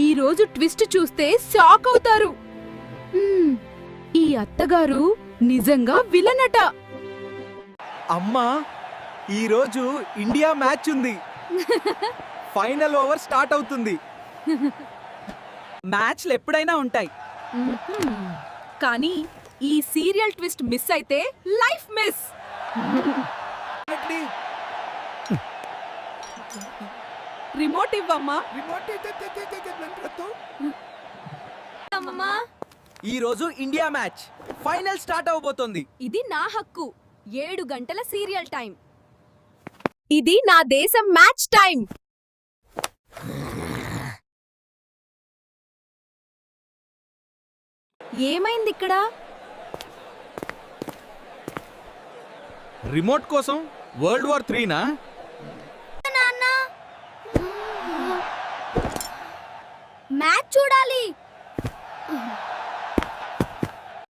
ఈ రోజు ట్విస్ట్ చూస్తే షాక్ అవుతారు. ఈ అత్తగారు నిజంగా విలనట. అమ్మా, ఈరోజు ఇండియా మ్యాచ్ ఉంది. ఫైనల్ ఓవర్ స్టార్ట్ అవుతుంది. మ్యాచ్లు ఎప్పుడైనా ఉంటాయి, కానీ ఈ సీరియల్ ట్విస్ట్ మిస్ అయితే లైఫ్ మిస్. రిమోట్ ఇవ్వమ్మా. ఈ రోజు ఇండియా మ్యాచ్ ఫైనల్ స్టార్ట్ అవబోతోంది. ఇది నా హక్కు. 7 గంటల సీరియల్ టైం. ఇది నా దేశం మ్యాచ్ టైం. ఏమైంది ఇక్కడ? రిమోట్ కోసం వరల్డ్ వార్ 3నా? మ్యాచ్ చూడాలి.